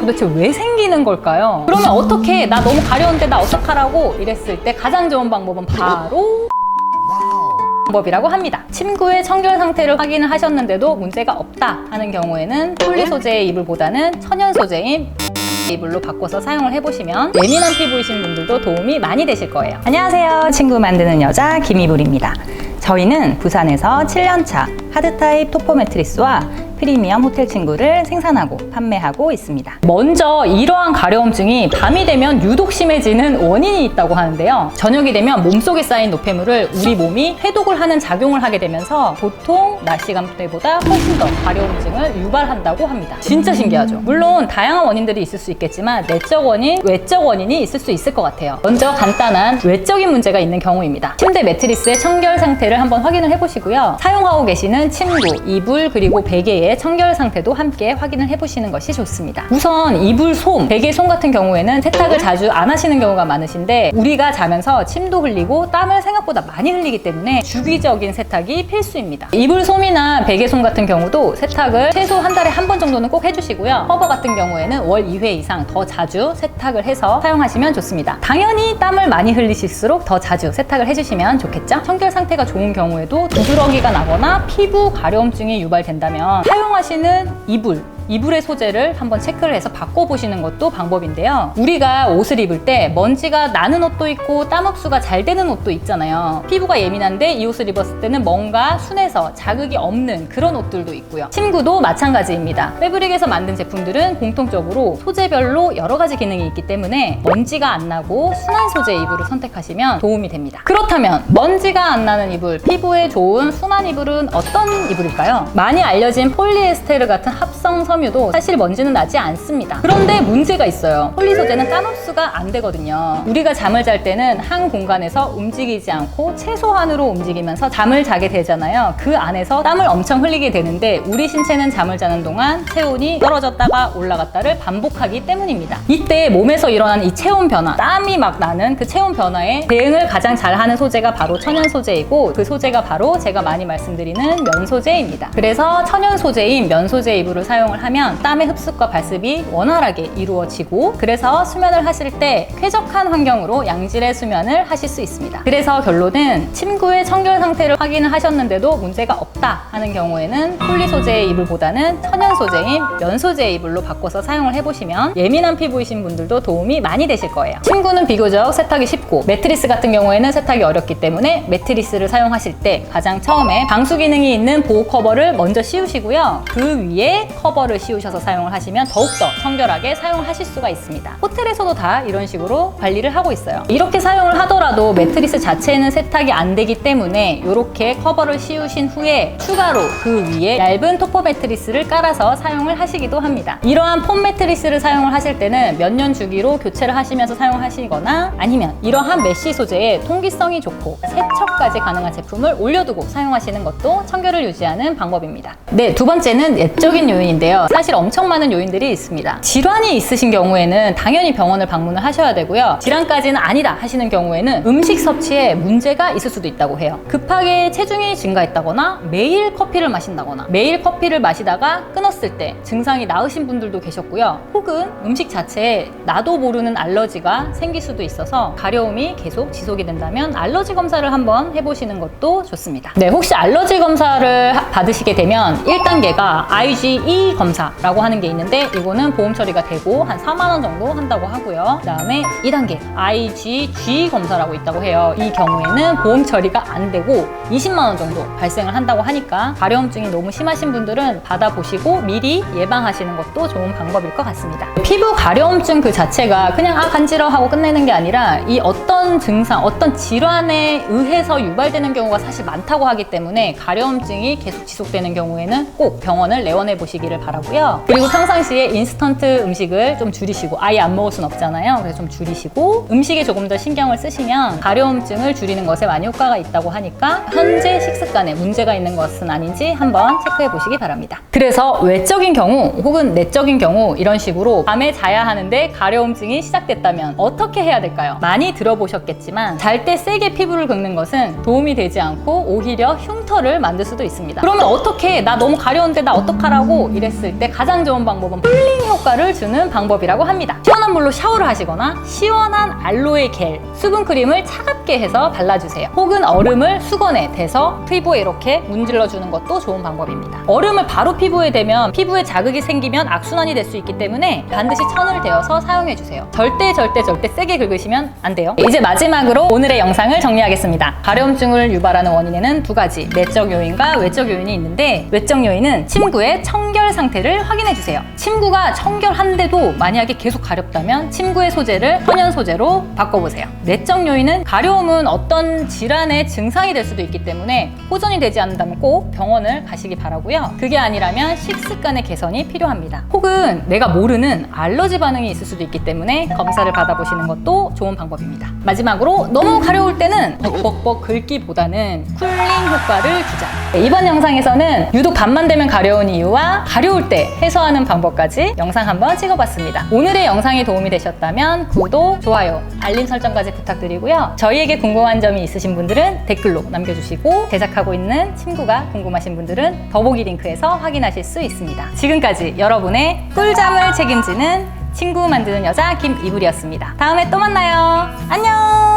도대체 왜 생기는 걸까요? 그러면 어떻게, 나 너무 가려운데 나 어떡하라고 이랬을 때 가장 좋은 방법은 바로 방법이라고 합니다. 침구의 청결 상태를 확인을 하셨는데도 문제가 없다 하는 경우에는 폴리 소재의 이불보다는 천연 소재인 이불로 바꿔서 사용을 해보시면 예민한 피부이신 분들도 도움이 많이 되실 거예요. 안녕하세요. 침구 만드는 여자 김이불입니다. 저희는 부산에서 7년차 하드타입 토퍼 매트리스와 프리미엄 호텔 침구를 생산하고 판매하고 있습니다. 먼저 이러한 가려움증이 밤이 되면 유독 심해지는 원인이 있다고 하는데요. 저녁이 되면 몸속에 쌓인 노폐물을 우리 몸이 해독을 하는 작용을 하게 되면서 보통 낮 시간대보다 훨씬 더 가려움증을 유발한다고 합니다. 진짜 신기하죠? 물론 다양한 원인들이 있을 수 있겠지만 내적 원인, 외적 원인이 있을 수 있을 것 같아요. 먼저 간단한 외적인 문제가 있는 경우입니다. 침대 매트리스의 청결 상태를 한번 확인을 해보시고요. 사용하고 계시는 침구, 이불, 그리고 베개의 청결 상태도 함께 확인을 해보시는 것이 좋습니다. 우선 이불 솜, 베개 솜 같은 경우에는 세탁을 자주 안 하시는 경우가 많으신데 우리가 자면서 침도 흘리고 땀을 생각보다 많이 흘리기 때문에 주기적인 세탁이 필수입니다. 이불 솜이나 베개 솜 같은 경우도 세탁을 최소 한 달에 한 번 정도는 꼭 해주시고요. 커버 같은 경우에는 월 2회 이상 더 자주 세탁을 해서 사용하시면 좋습니다. 당연히 땀을 많이 흘리실수록 더 자주 세탁을 해주시면 좋겠죠? 청결 상태가 좋은 경우에도 두드러기가 나거나 피부 가려움증이 유발된다면 사용하시는 이불의 소재를 한번 체크를 해서 바꿔보시는 것도 방법인데요. 우리가 옷을 입을 때 먼지가 나는 옷도 있고 땀 흡수가 잘 되는 옷도 있잖아요. 피부가 예민한데 이 옷을 입었을 때는 뭔가 순해서 자극이 없는 그런 옷들도 있고요. 침구도 마찬가지입니다. 패브릭에서 만든 제품들은 공통적으로 소재별로 여러 가지 기능이 있기 때문에 먼지가 안 나고 순한 소재의 이불을 선택하시면 도움이 됩니다. 그렇다면 먼지가 안 나는 이불, 피부에 좋은 순한 이불은 어떤 이불일까요? 많이 알려진 폴리에스테르 같은 합성 섬유도 사실 먼지는 나지 않습니다. 그런데 문제가 있어요. 폴리 소재는 땀 흡수가 안 되거든요. 우리가 잠을 잘 때는 한 공간에서 움직이지 않고 최소한으로 움직이면서 잠을 자게 되잖아요. 그 안에서 땀을 엄청 흘리게 되는데 우리 신체는 잠을 자는 동안 체온이 떨어졌다가 올라갔다를 반복하기 때문입니다. 이때 몸에서 일어나는 이 체온 변화, 땀이 막 나는 그 체온 변화에 대응을 가장 잘하는 소재가 바로 천연 소재이고 그 소재가 바로 제가 많이 말씀드리는 면 소재입니다. 그래서 천연 소재인 면 소재 이불을 사용을 하면 땀의 흡수과 발습이 원활하게 이루어지고 그래서 수면을 하실 때 쾌적한 환경으로 양질의 수면을 하실 수 있습니다. 그래서 결론은 침구의 청결 상태를 확인을 하셨는데도 문제가 없다 하는 경우에는 폴리 소재의 이불보다는 천연 소재인 면 소재의 이불로 바꿔서 사용을 해보시면 예민한 피부이신 분들도 도움이 많이 되실 거예요. 침구는 비교적 세탁이 쉽고 매트리스 같은 경우에는 세탁이 어렵기 때문에 매트리스를 사용하실 때 가장 처음에 방수 기능이 있는 보호 커버를 먼저 씌우시고요. 그 위에 커버를 씌우셔서 사용을 하시면 더욱더 청결하게 사용하실 수가 있습니다. 호텔에서도 다 이런 식으로 관리를 하고 있어요. 이렇게 사용을 하더라도 매트리스 자체는 세탁이 안 되기 때문에 이렇게 커버를 씌우신 후에 추가로 그 위에 얇은 토퍼 매트리스를 깔아서 사용을 하시기도 합니다. 이러한 폼 매트리스를 사용을 하실 때는 몇 년 주기로 교체를 하시면서 사용하시거나 아니면 이러한 메쉬 소재에 통기성이 좋고 세척까지 가능한 제품을 올려두고 사용하시는 것도 청결을 유지하는 방법입니다. 네, 두 번째는 내적인 요인인데요. 사실 엄청 많은 요인들이 있습니다. 질환이 있으신 경우에는 당연히 병원을 방문을 하셔야 되고요. 질환까지는 아니다 하시는 경우에는 음식 섭취에 문제가 있을 수도 있다고 해요. 급하게 체중이 증가했다거나 매일 커피를 마신다거나 매일 커피를 마시다가 끊었을 때 증상이 나으신 분들도 계셨고요. 혹은 음식 자체에 나도 모르는 알러지가 생길 수도 있어서 가려움이 계속 지속이 된다면 알러지 검사를 한번 해보시는 것도 좋습니다. 네, 혹시 알러지 검사를 받으시게 되면 1단계가 IgE 검사라고 하는 게 있는데 이거는 보험 처리가 되고 한 4만 원 정도 한다고 하고요. 그 다음에 2단계 IgG 검사라고 있다고 해요. 이 경우에는 보험 처리가 안 되고 20만 원 정도 발생을 한다고 하니까 가려움증이 너무 심하신 분들은 받아보시고 미리 예방하시는 것도 좋은 방법일 것 같습니다. 피부 가려움증 그 자체가 그냥 간지러워 하고 끝내는 게 아니라 이 어떤 증상, 어떤 질환에 의해서 유발되는 경우가 사실 많다고 하기 때문에 가려움증이 계속 지속되는 경우에는 꼭 병원을 내원해 보시기를 바라고요. 그리고 평상시에 인스턴트 음식을 좀 줄이시고 아예 안 먹을 순 없잖아요. 그래서 좀 줄이시고 음식에 조금 더 신경을 쓰시면 가려움증을 줄이는 것에 많이 효과가 있다고 하니까 현재 식습관에 문제가 있는 것은 아닌지 한번 체크해 보시기 바랍니다. 그래서 외적인 경우 혹은 내적인 경우 이런 식으로 밤에 자야 하는데 가려움증이 시작됐다면 어떻게 해야 될까요? 많이 들어보셨겠지만 잘 때 세게 피부를 긁는 것은 때는 도움이 되지 않고 오히려 흉터를 만들 수도 있습니다. 그러면 어떻게, 나 너무 가려운데 나 어떡하라고 이랬을 때 가장 좋은 방법은 쿨링 효과를 주는 방법이라고 합니다. 시원한 물로 샤워를 하시거나 시원한 알로에 겔, 수분크림을 차갑게 해서 발라주세요. 혹은 얼음을 수건에 대서 피부에 이렇게 문질러 주는 것도 좋은 방법입니다. 얼음을 바로 피부에 대면 피부에 자극이 생기면 악순환이 될 수 있기 때문에 반드시 천을 대어서 사용해주세요. 절대 세게 긁으시면 안 돼요. 이제 마지막으로 오늘의 영상을 정리하겠습니다. 가려움증을 유발하는 원인에는 두 가지, 내적 요인과 외적 요인이 있는데, 외적 요인은 침구의 청결 상태를 확인해주세요. 침구가 청결한데도 만약에 계속 가렵다면 침구의 소재를 천연 소재로 바꿔보세요. 내적 요인은 가려움은 어떤 질환의 증상이 될 수도 있기 때문에 호전이 되지 않는다면 꼭 병원을 가시기 바라고요. 그게 아니라면 식습관의 개선이 필요합니다. 혹은 내가 모르는 알러지 반응이 있을 수도 있기 때문에 검사를 받아보시는 것도 좋은 방법입니다. 마지막으로 너무 가려울 때는 벅벅벅 긁기보다는 쿨링 효과를 주자. 이번 영상에서는 유독 밤만 되면 가려운 이유와 가려울 때 해소하는 방법까지 영상 한번 찍어봤습니다. 오늘의 영상이 도움이 되셨다면 구독, 좋아요, 알림 설정까지 부탁드리고요. 저희에게 궁금한 점이 있으신 분들은 댓글로 남겨주시고, 제작하고 있는 침구가 궁금하신 분들은 더보기 링크에서 확인하실 수 있습니다. 지금까지 여러분의 꿀잠을 책임지는 친구 만드는 여자 김이불이었습니다. 다음에 또 만나요. 안녕.